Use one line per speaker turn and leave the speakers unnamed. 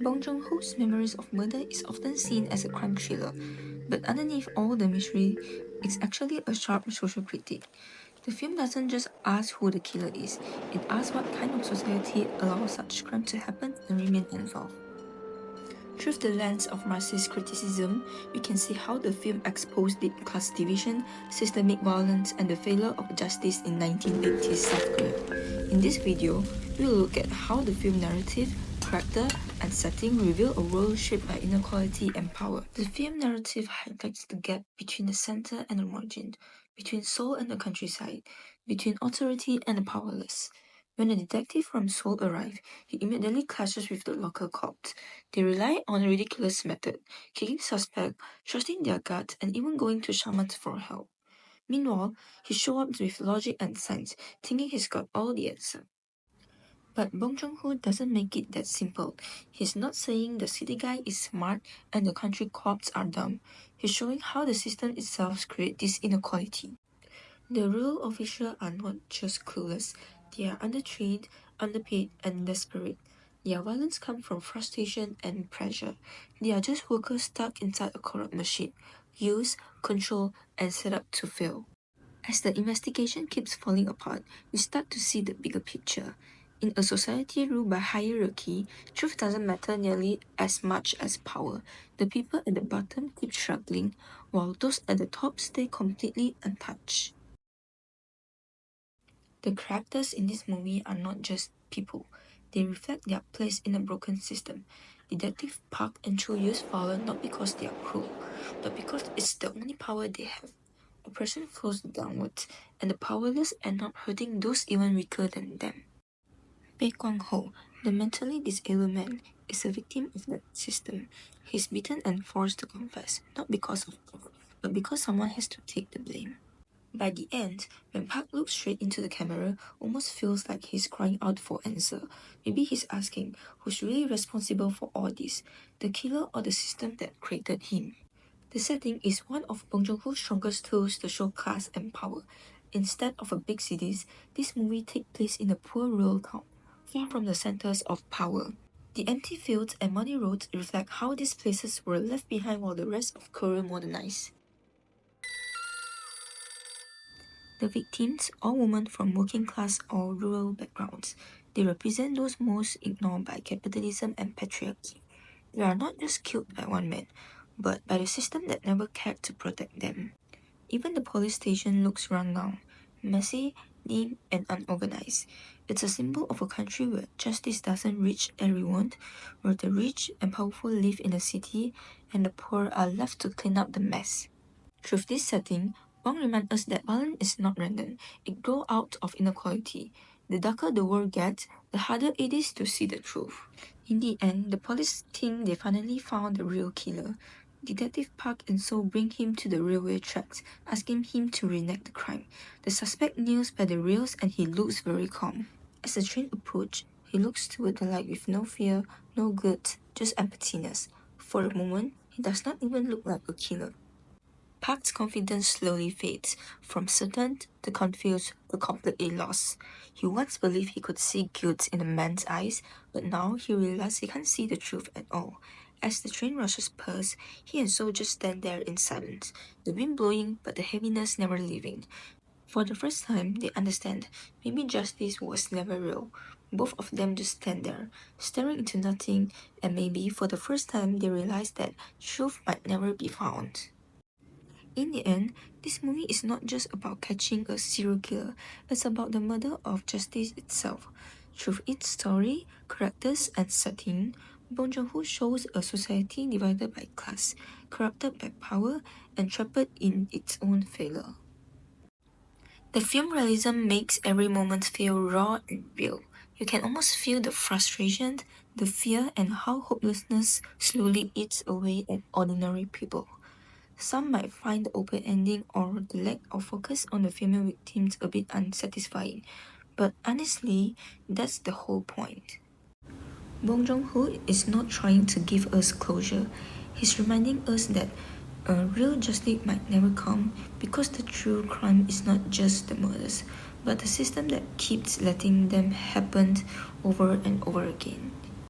Bong Joon-ho's Memories of Murder is often seen as a crime thriller, but underneath all the mystery, it's actually a sharp social critique. The film doesn't just ask who the killer is, it asks what kind of society allows such crime to happen and remain unsolved. Through the lens of Marxist criticism, we can see how the film exposed deep class division, systemic violence, and the failure of justice in 1980s South Korea. In this video, we will look at how the film narrative, character, and setting reveal a world shaped by inequality and power. The film narrative highlights the gap between the center and the margin, between Seoul and the countryside, between authority and the powerless. When a detective from Seoul arrives, he immediately clashes with the local cops. They rely on a ridiculous method, kicking suspects, trusting their gut, and even going to shamans for help. Meanwhile, he shows up with logic and science, thinking he's got all the answers. But Bong Joon-ho doesn't make it that simple. He's not saying the city guy is smart and the country cops are dumb. He's showing how the system itself creates this inequality. The rural officials are not just clueless, they are undertrained, underpaid, and desperate. Their violence comes from frustration and pressure. They are just workers stuck inside a corrupt machine, used, controlled, and set up to fail. As the investigation keeps falling apart, we start to see the bigger picture. In a society ruled by hierarchy, truth doesn't matter nearly as much as power. The people at the bottom keep struggling, while those at the top stay completely untouched. The characters in this movie are not just people, they reflect their place in a broken system. Detective Park and Cho use power not because they are cruel, but because it's the only power they have. Oppression flows downwards, and the powerless end up hurting those even weaker than them. Bae Kwang-ho, the mentally disabled man, is a victim of that system. He's beaten and forced to confess, not because of power, but because someone has to take the blame. By the end, when Park looks straight into the camera, almost feels like he's crying out for answer. Maybe he's asking, who's really responsible for all this, the killer or the system that created him? The setting is one of Bong Joon-ho's strongest tools to show class and power. Instead of a big cities, this movie takes place in a poor rural town, far from the centers of power. The empty fields and muddy roads reflect how these places were left behind while the rest of Korea modernized. The victims, all women from working class or rural backgrounds, they represent those most ignored by capitalism and patriarchy. They are not just killed by one man, but by the system that never cared to protect them. Even the police station looks run down, messy, dim, and unorganized. It's a symbol of a country where justice doesn't reach everyone, where the rich and powerful live in the city and the poor are left to clean up the mess. Through this setting, Wang reminds us that violence is not random, it grows out of inequality. The darker the world gets, the harder it is to see the truth. In the end, the police think they finally found the real killer. Detective Park and So bring him to the railway tracks, asking him to reenact the crime. The suspect kneels by the rails and he looks very calm. As the train approaches, he looks toward the light with no fear, no guilt, just emptiness. For a moment, he does not even look like a killer. Park's confidence slowly fades, from certain to confused to completely lost. He once believed he could see guilt in the man's eyes, but now he realizes he can't see the truth at all. As the train rushes past, he and So just stand there in silence, the wind blowing but the heaviness never leaving. For the first time, they understand maybe justice was never real. Both of them just stand there, staring into nothing, and maybe for the first time they realize that truth might never be found. In the end, this movie is not just about catching a serial killer, it's about the murder of justice itself. Through its story, characters, and setting, Bong Joon-ho shows a society divided by class, corrupted by power, and trapped in its own failure. The film realism makes every moment feel raw and real. You can almost feel the frustration, the fear, and how hopelessness slowly eats away at ordinary people. Some might find the open ending or the lack of focus on the female victims a bit unsatisfying, but honestly, that's the whole point. Bong Joon-ho is not trying to give us closure. He's reminding us that a real justice might never come because the true crime is not just the murders, but the system that keeps letting them happen over and over again.